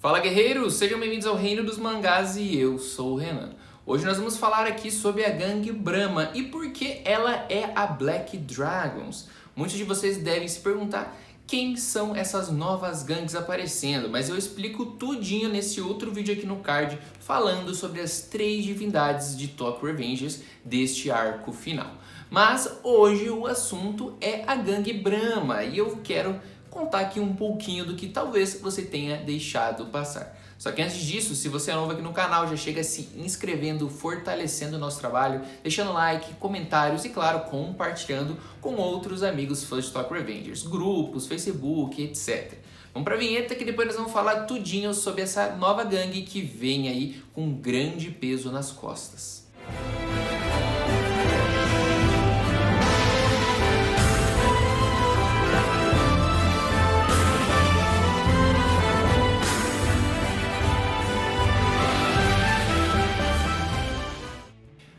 Fala guerreiros, sejam bem-vindos ao Reino dos Mangás e eu sou o Renan. Hoje nós vamos falar aqui sobre a gangue Brahma e por que ela é a Black Dragons. Muitos de vocês devem se perguntar quem são essas novas gangues aparecendo, mas eu explico tudinho nesse outro vídeo aqui no card falando sobre as 3 divindades de Tokyo Revengers deste arco final. Mas hoje o assunto é a gangue Brahma e eu quero contar aqui um pouquinho do que talvez você tenha deixado passar. Só que antes disso, se você é novo aqui no canal, já chega se inscrevendo, fortalecendo o nosso trabalho, deixando like, comentários e, claro, compartilhando com outros amigos fãs de Tokyo Revengers, grupos, Facebook, etc. Vamos pra vinheta que depois nós vamos falar tudinho sobre essa nova gangue que vem aí com um grande peso nas costas.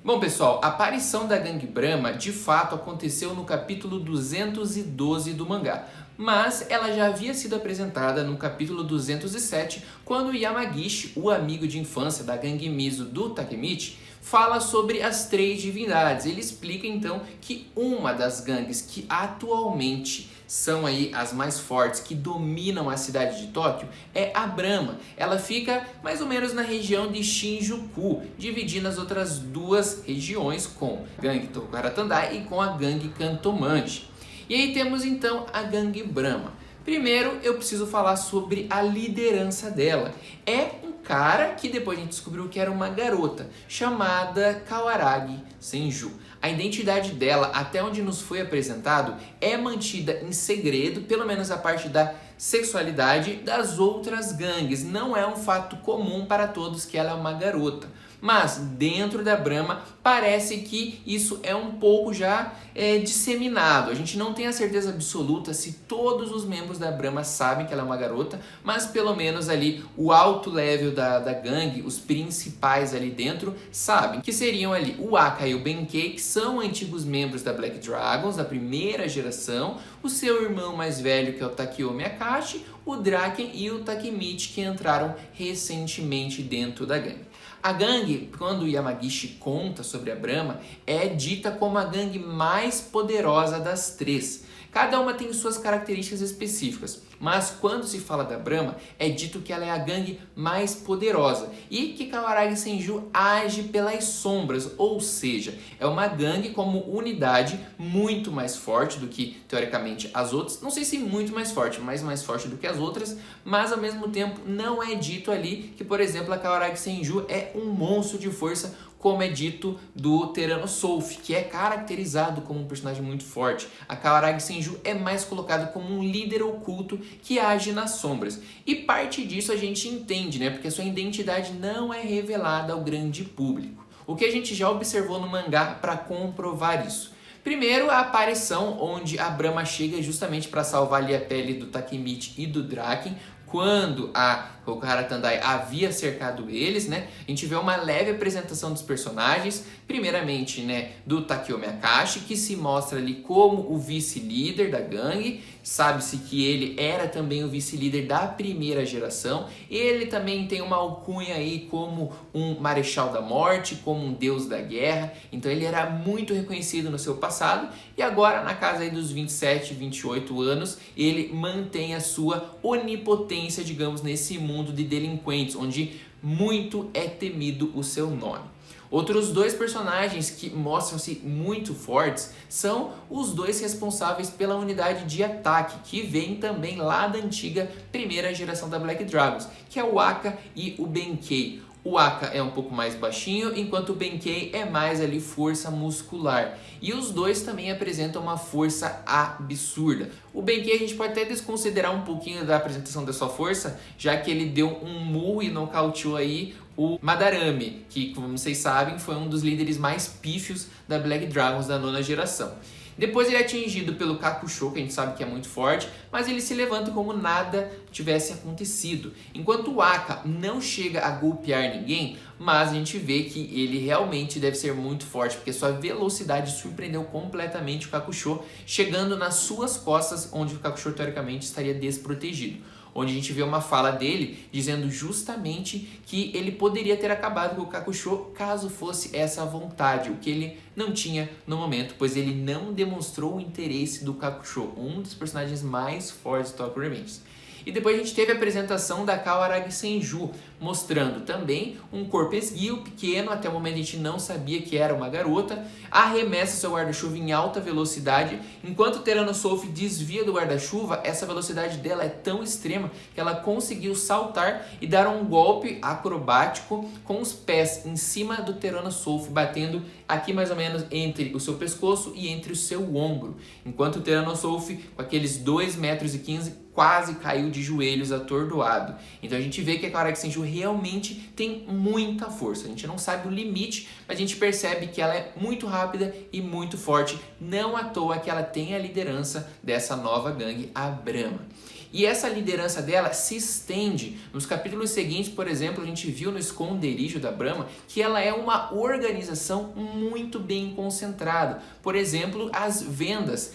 Bom pessoal, a aparição da gangue Brahma de fato aconteceu no capítulo 212 do mangá, mas ela já havia sido apresentada no capítulo 207 quando Yamagishi, o amigo de infância da gangue Mizo do Takemichi, fala sobre as 3 divindades. Ele explica então que uma das gangues que atualmente são aí as mais fortes, que dominam a cidade de Tóquio, é a Brahma. Ela fica mais ou menos na região de Shinjuku, dividindo as outras 2 regiões com a gangue Tokuhara Tandai e com a gangue Kantomanji. E aí temos então a gangue Brahma. Primeiro eu preciso falar sobre a liderança dela. É um cara que depois a gente descobriu que era uma garota, chamada Kawaragi Senju. A identidade dela, até onde nos foi apresentado, é mantida em segredo, pelo menos a parte da sexualidade das outras gangues. Não é um fato comum para todos que ela é uma garota. Mas dentro da Brahma parece que isso é um pouco já disseminado. A gente não tem a certeza absoluta se todos os membros da Brahma sabem que ela é uma garota, mas pelo menos ali o alto level da gangue, os principais ali dentro, sabem. Que seriam ali o Aka e o Benkei, que são antigos membros da Black Dragons, da primeira geração, o seu irmão mais velho que é o Takeyomi Akashi, o Draken e o Takemichi que entraram recentemente dentro da gangue. A gangue, quando Yamagishi conta sobre a Brahma, é dita como a gangue mais poderosa das 3. Cada uma tem suas características específicas, mas quando se fala da Brahma, é dito que ela é a gangue mais poderosa e que Kawaragi Senju age pelas sombras, ou seja, é uma gangue como unidade muito mais forte do que, teoricamente, as outras. Não sei se muito mais forte, mas mais forte do que as outras, mas ao mesmo tempo não é dito ali que, por exemplo, a Kawaragi Senju é um monstro de força, como é dito do Terano Solf, que é caracterizado como um personagem muito forte. A Kawaragi Senju é mais colocado como um líder oculto que age nas sombras. E parte disso a gente entende, né? Porque a sua identidade não é revelada ao grande público. O que a gente já observou no mangá para comprovar isso? Primeiro, a aparição onde a Brahma chega justamente para salvar ali a pele do Takemichi e do Draken, quando a Tokuhara Tandai havia cercado eles, né? A gente vê uma leve apresentação dos personagens, primeiramente, né, do Takeyomi Akashi, que se mostra ali como o vice-líder da gangue. Sabe-se que ele era também o vice-líder da primeira geração. Ele também tem uma alcunha aí como um marechal da morte, como um deus da guerra. Então ele era muito reconhecido no seu passado e agora na casa aí dos 27, 28 anos, ele mantém a sua onipotência, digamos, nesse mundo de delinquentes, onde muito é temido o seu nome. Outros 2 personagens que mostram-se muito fortes são os 2 responsáveis pela unidade de ataque, que vem também lá da antiga primeira geração da Black Dragons, que é o Aka e o Benkei. O Aka é um pouco mais baixinho, enquanto o Benkei é mais ali força muscular. E os 2 também apresentam uma força absurda. O Benkei a gente pode até desconsiderar um pouquinho da apresentação da sua força, já que ele deu um murro e nocauteou aí o Madarame, que, como vocês sabem, foi um dos líderes mais pífios da Black Dragons da 9ª geração. Depois ele é atingido pelo Kakusho, que a gente sabe que é muito forte, mas ele se levanta como nada tivesse acontecido. Enquanto o Aka não chega a golpear ninguém, mas a gente vê que ele realmente deve ser muito forte, porque sua velocidade surpreendeu completamente o Kakusho, chegando nas suas costas, onde o Kakusho teoricamente estaria desprotegido. onde a gente vê uma fala dele dizendo justamente que ele poderia ter acabado com o Kakusho caso fosse essa a vontade, o que ele não tinha no momento, pois ele não demonstrou o interesse do Kakusho, um dos personagens mais fortes do Tokyo Revengers. E depois a gente teve a apresentação da Kawaragi Senju, mostrando também um corpo esguio, pequeno, até o momento a gente não sabia que era uma garota, arremessa seu guarda-chuva em alta velocidade, enquanto o Tyrannosaurus desvia do guarda-chuva, essa velocidade dela é tão extrema que ela conseguiu saltar e dar um golpe acrobático com os pés em cima do Tyrannosaurus, batendo aqui mais ou menos entre o seu pescoço e entre o seu ombro, enquanto o Tyrannosaurus, com aqueles 2,15 metros, quase caiu de joelhos atordoado. Então a gente vê que a Kawaragi Senju realmente tem muita força. A gente não sabe o limite, mas a gente percebe que ela é muito rápida e muito forte. Não à toa que ela tem a liderança dessa nova gangue, a Brahma. E essa liderança dela se estende. Nos capítulos seguintes, por exemplo, a gente viu no esconderijo da Brahma que ela é uma organização muito bem concentrada. Por exemplo, as vendas,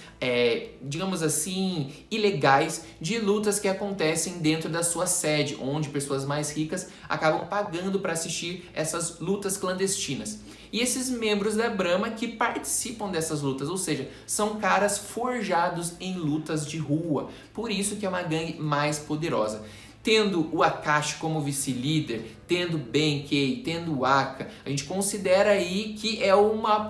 digamos assim, ilegais de lutas que acontecem dentro da sua sede, onde pessoas mais ricas acabam pagando para assistir essas lutas clandestinas. E esses membros da Brahma que participam dessas lutas, ou seja, são caras forjados em lutas de rua. Por isso que é uma gangue mais poderosa. Tendo o Akashi como vice-líder, tendo Benkei, tendo o Aka, a gente considera aí que é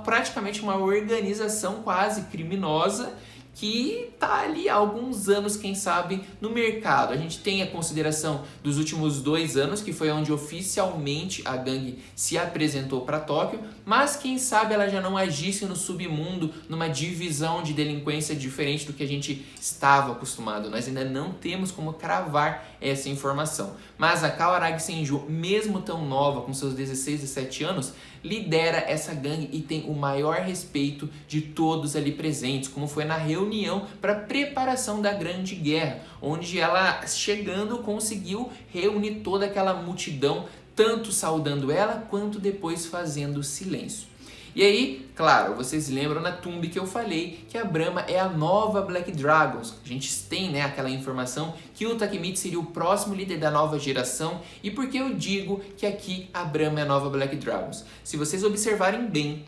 praticamente uma organização quase criminosa que está ali há alguns anos, quem sabe, no mercado. A gente tem a consideração dos últimos 2 anos, que foi onde oficialmente a gangue se apresentou para Tóquio, mas quem sabe ela já não agisse no submundo, numa divisão de delinquência diferente do que a gente estava acostumado. Nós ainda não temos como cravar essa informação. Mas a Kawaragi Senju, mesmo tão nova, com seus 16, 17 anos, lidera essa gangue e tem o maior respeito de todos ali presentes, como foi na reunião para preparação da Grande Guerra, onde ela, chegando, conseguiu reunir toda aquela multidão, tanto saudando ela, quanto depois fazendo silêncio. E aí, claro, vocês lembram na Thumb que eu falei que a Brahma é a nova Black Dragons. A gente tem, aquela informação que o Takemichi seria o próximo líder da nova geração. E por que eu digo que aqui a Brahma é a nova Black Dragons? Se vocês observarem bem,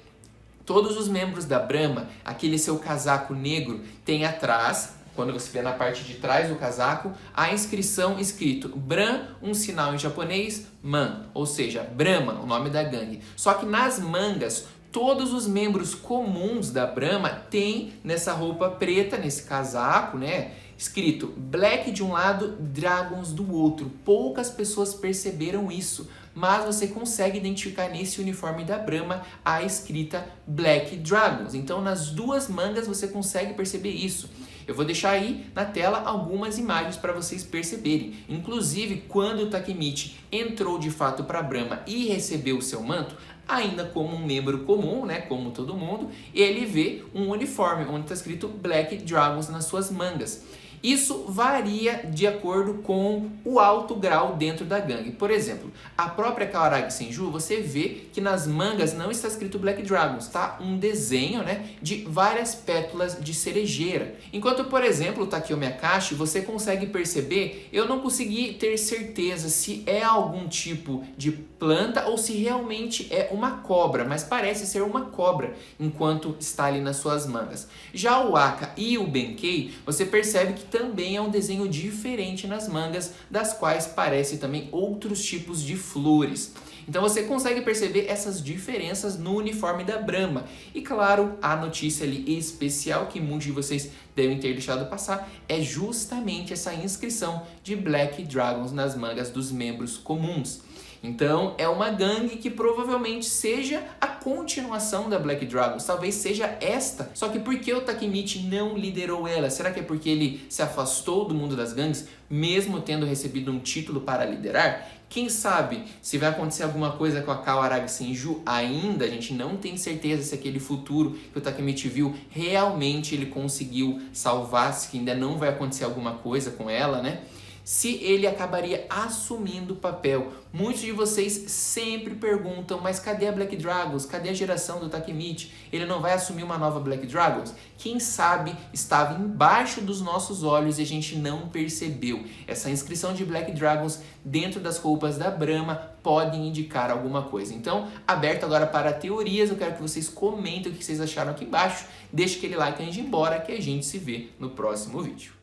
todos os membros da Brahma, aquele seu casaco negro, tem atrás, quando você vê na parte de trás do casaco, a inscrição escrito Bran, um sinal em japonês, Man, ou seja, Brahma, o nome da gangue. Só que nas mangas, todos os membros comuns da Brahma têm nessa roupa preta, nesse casaco, escrito Black de um lado, Dragons do outro. Poucas pessoas perceberam isso, mas você consegue identificar nesse uniforme da Brahma a escrita Black Dragons. Então nas 2 mangas você consegue perceber isso. Eu vou deixar aí na tela algumas imagens para vocês perceberem. Inclusive, quando o Takemichi entrou de fato para a Brahma e recebeu o seu manto, ainda como um membro comum, como todo mundo, ele vê um uniforme onde está escrito Black Dragons nas suas mangas. Isso varia de acordo com o alto grau dentro da gangue. Por exemplo, a própria Kawaragi Senju, você vê que nas mangas não está escrito Black Dragons, tá? Um desenho, de várias pétalas de cerejeira. Enquanto, por exemplo, o Takeyomi Akashi, você consegue perceber, eu não consegui ter certeza se é algum tipo de planta ou se realmente é uma cobra, mas parece ser uma cobra enquanto está ali nas suas mangas. Já o Aka e o Benkei, você percebe que também é um desenho diferente nas mangas, das quais parece também outros tipos de flores. Então você consegue perceber essas diferenças no uniforme da Brahma. E claro, a notícia ali especial que muitos de vocês devem ter deixado passar é justamente essa inscrição de Black Dragons nas mangas dos membros comuns. Então é uma gangue que provavelmente seja a continuação da Black Dragons, talvez seja esta. Só que por que o Takemichi não liderou ela? Será que é porque ele se afastou do mundo das gangues, mesmo tendo recebido um título para liderar? Quem sabe se vai acontecer alguma coisa com a Kawaragi Senju ainda, a gente não tem certeza se aquele futuro que o Takemichi viu realmente ele conseguiu salvar, se ainda não vai acontecer alguma coisa com ela, se ele acabaria assumindo o papel. Muitos de vocês sempre perguntam, mas cadê a Black Dragons? Cadê a geração do Takemichi? Ele não vai assumir uma nova Black Dragons? Quem sabe estava embaixo dos nossos olhos e a gente não percebeu. Essa inscrição de Black Dragons dentro das roupas da Brahma podem indicar alguma coisa. Então, aberto agora para teorias, eu quero que vocês comentem o que vocês acharam aqui embaixo. Deixe aquele like antes de ir embora que a gente se vê no próximo vídeo.